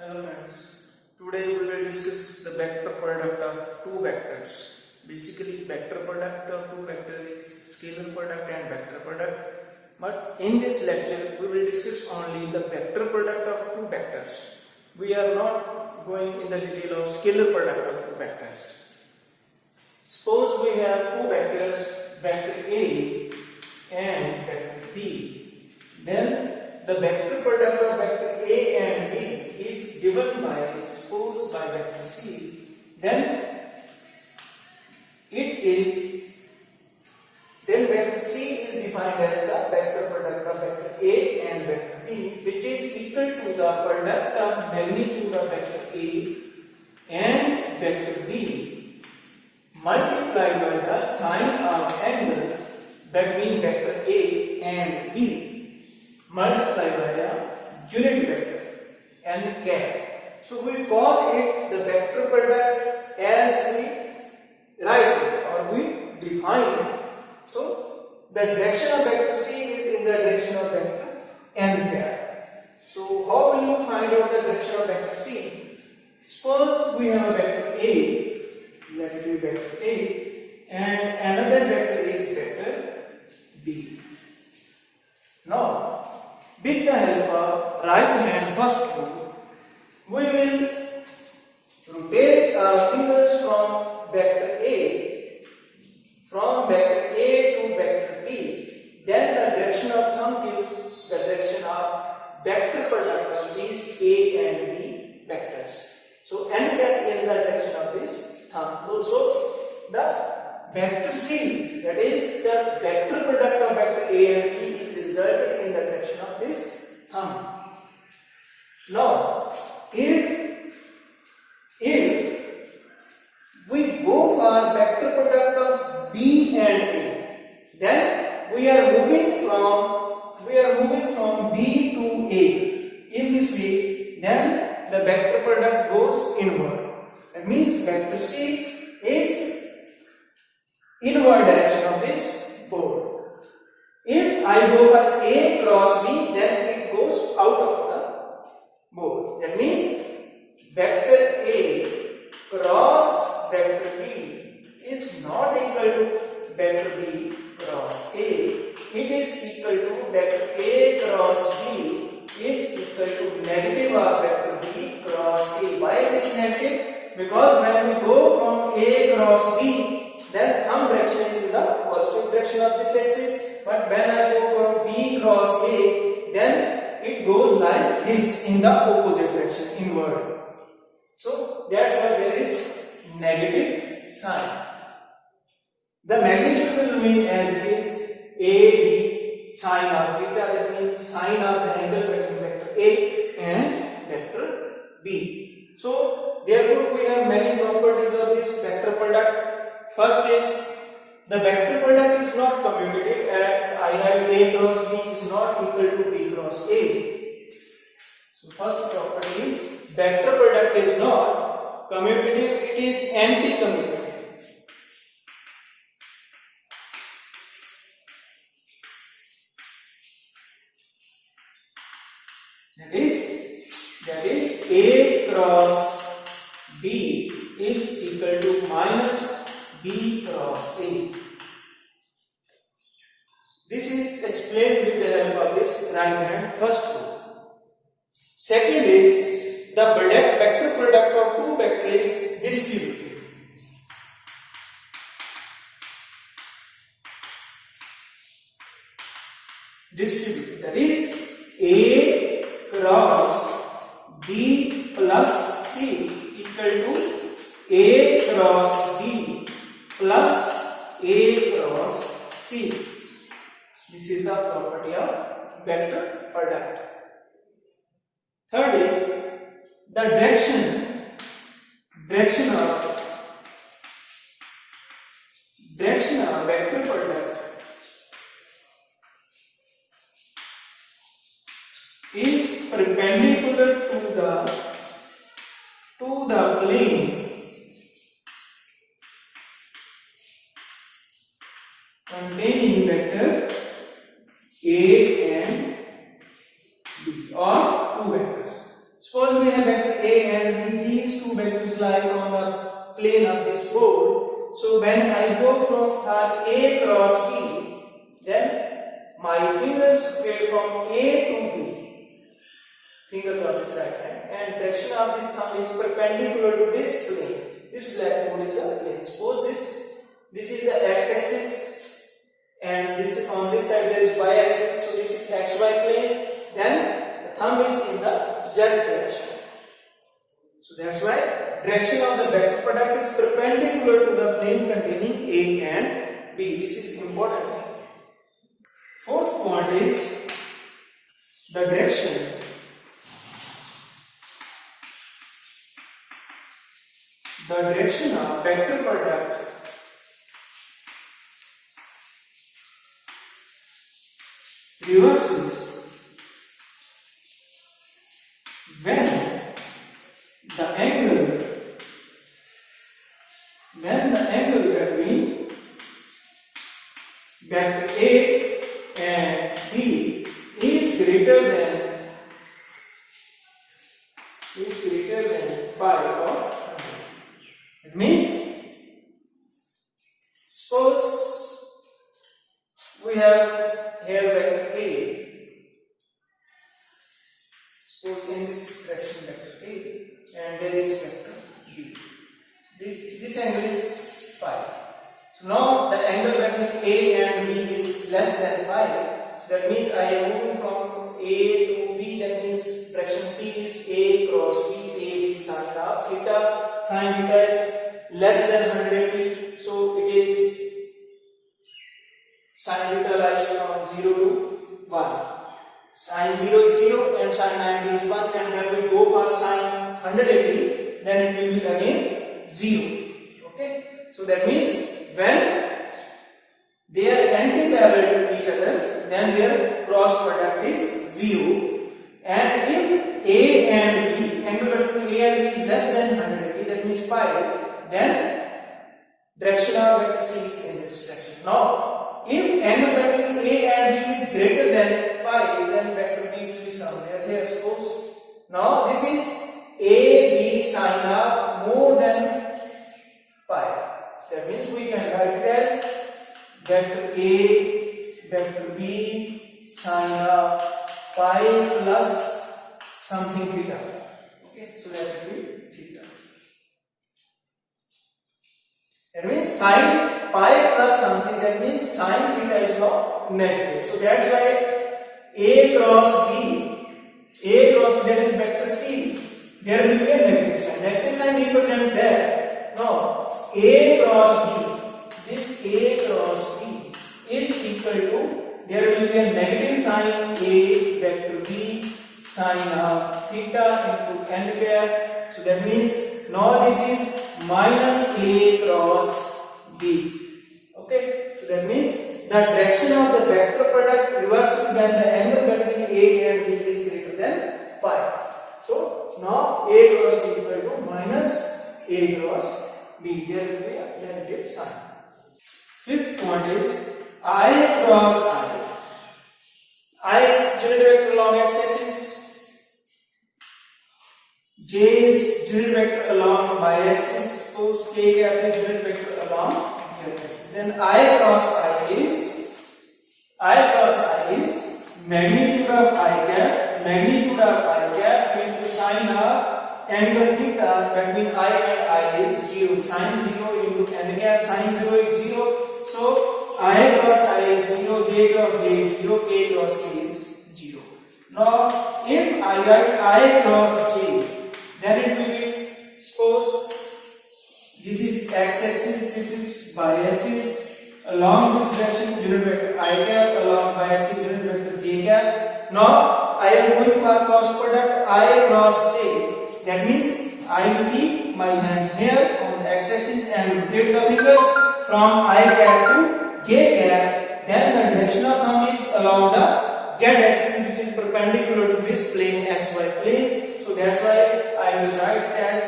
Hello friends, today we will discuss the vector product of two vectors. Basically vector product of two vectors is scalar product and vector product. But in this lecture we will discuss only the vector product of two vectors. We are not going in the detail of scalar product of two vectors. Suppose we have two vectors, vector A and vector B. Then the vector product of vector A and B is given by, suppose by vector C, then vector C is defined as the vector product of vector A and vector B, which is equal to the product of magnitude of vector A and vector B multiplied by the sine of angle between vector A and B multiplied by a unit vector n cap. So we call it the vector product as we write it or we define it. So the direction of vector C is in the direction of vector n cap. So how will you find out the direction of vector C? Suppose we have a vector A, let it be vector A, and another vector is vector B. Now with the help of right hand first rule, we will rotate our fingers from vector A to vector B. Then the direction of thumb gives the direction of vector product of these A and B vectors. So n cap is the direction of this thumb. So the vector C, that is the vector product of vector A and B, is resulted in the direction of this thumb. Now, if we go for vector product of B and A, then we are moving from B to A. In this way, then the vector product goes inward. That means vector C is inward direction of this board. If I go for A cross B, then it goes out of the board. That means vector A cross vector B is not equal to vector B cross A. It is equal to vector A cross B is equal to negative of vector B cross A. Why it is negative? Because when we go from A cross B, then thumb direction is in the positive direction of this axis, but when I go for B cross A, then it goes like this in the opposite direction, inward. So that's why there is negative sign. The magnitude will remain as it is AB sine of theta, that means sine of the angle between vector A and vector B. So therefore we have many properties of this vector product. First is the vector product is not commutative, as I write A cross B is not equal to B cross A. So first property is vector product is not commutative, it is anti-commutative. That is A cross B is equal to minus B cross A. This is explained with the help of this right hand first rule. Second is the vector product of two vectors is distributive. That is A cross B plus C equal to A cross B plus A cross C. This is the property of vector product. Third is the direction of vector product is perpendicular to the plane containing vector A and B or two vectors. Suppose we have vector two vectors lie on the plane of this board. So when I go from A cross B, then my fingers get from A to B, fingers of this right hand, and direction of this thumb is perpendicular to this plane. This blackboard is a plane. Suppose this is the x-axis, and this on this side there is y-axis, so this is xy plane. Then the thumb is in the z direction. So that's why direction of the vector product is perpendicular to the plane containing A and B. This is important. Fourth point is the direction. The direction of vector product reverses when the angle between vector A and B is greater than pi or 100. It means, suppose we have here vector A, suppose in this direction vector A, and there is vector B. This angle is pi. So now the angle between A and B is less than pi. So that means I am moving from A to B. That means direction C is A cross B. A B sin of theta. Sin theta is less than 180. So it is sin theta lies from 0 to 1. Sin 0 is 0 and sin 90 is 1, and when we go for sin 180, then it will be again 0. Okay, so that means when they are anti-parallel to each other, then their cross product is 0. And if A and B, angle between A and B is less than 180, that means pi, then direction of vector C is in this direction. Now, if angle between A and B is greater than pi, then vector B will be somewhere here. Suppose now this is A B sin of more than pi. That means we can write it as vector A, vector B sin of pi plus something theta. Okay, so that will be theta. That means sin pi plus something, that means sin theta is not negative. So that's why A cross B, that is vector C, there will be a negative sign. Negative sign represents that. Now, A cross B, this A cross B is equal to, there will be a negative sign A vector B sin of theta into n cap. So that means now this is minus A cross B. Okay, so that means the direction of the vector product reverses when the angle between A and B is greater than pi. So now A cross B equal to minus A cross B. There will be a negative sign. Fifth point is I cross I. I is unit vector along x-axis. J is unit vector along y-axis. Suppose K cap is unit vector along z-axis. Then I cross I is magnitude of I cap into sine of angle theta between I and I is 0. Sine 0 into n cap. Sine 0 is 0. So I cross I is 0, J cross J is 0, K cross K is 0. Now, if I write I cross J, then it will be, suppose this is x-axis, this is y-axis. Along this direction, unit vector I cap, along y-axis, unit vector J cap. Now, I am going for cross product I cross J. That means I will keep my hand here on the x-axis and rotate the finger from I cap to J cap. Then the direction of thumb is along the z-axis, which is perpendicular to this plane, xy plane. So that's why I will write as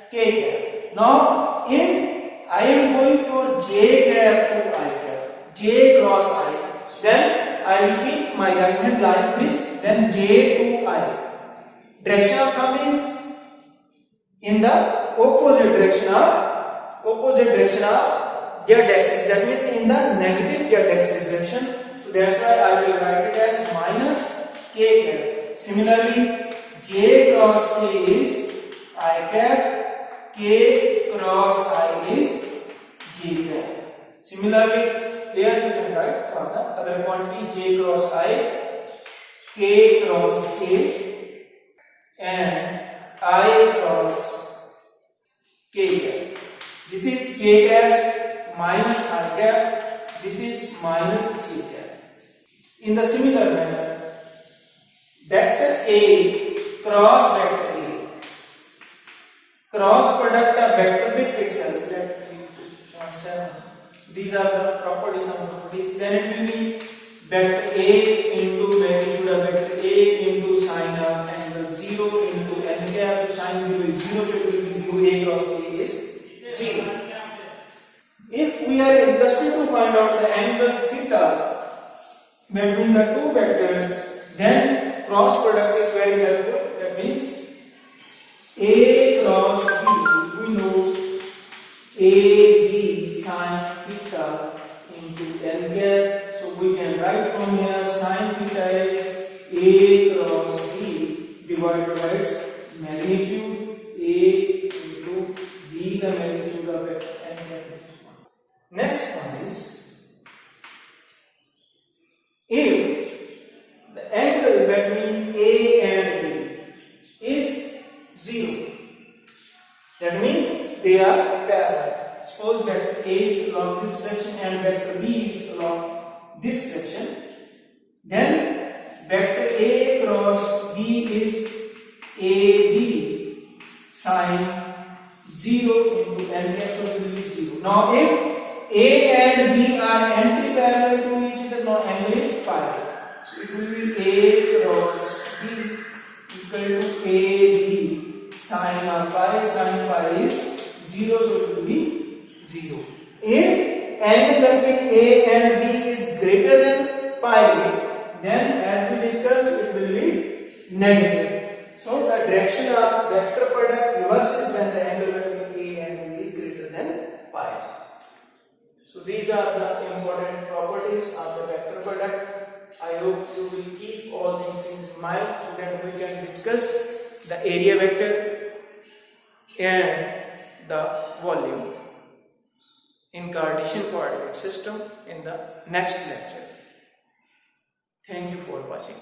K cap. Now, if I am going for J cap to I cap, J cross I, then I will keep my right hand like this, then J to I. Direction of thumb is in the opposite direction of z axis, that means in the negative z axis direction. So that's why I will write it as minus k cap. Similarly, j cross k is I cap, k cross I is j cap. Similarly, here you can write for the other quantity j cross I, k cross j, and I cross k cap. This is k dash minus I cap. This is minus j cap. In the similar manner, vector A cross vector A, cross product of vector with itself. These are the properties of properties. Then it will be vector A into magnitude of vector A into sine of angle 0 into n cap. So sine 0 is 0, so it will be 0. A cross A is 0. If we are interested to find out the angle theta between the two vectors, then cross product is very helpful. That means A cross B, we know AB sine theta into n cap. So we can write from here sine theta is A cross B divided by its magnitude. A into B, the magnitude of it, n cap. Next one is, if the angle between A and B is 0, that means they are parallel. Suppose vector A is along this direction and vector B is along this direction, then vector A cross B is AB sine 0 into n cap, so it will be 0. Now if A and B are anti-parallel to each other, now angle is pi. So it will be A cross B equal to AB sine of pi. Sine pi is 0, so it will be 0. If angle between A and B is greater than pi, then as we discussed, it will be negative. So the direction of vector product reverses when the angle between A and B is greater than pi. So these are the important properties of the vector product. I hope you will keep all these things in mind so that we can discuss the area vector and the volume in Cartesian coordinate system in the next lecture. Thank you for watching.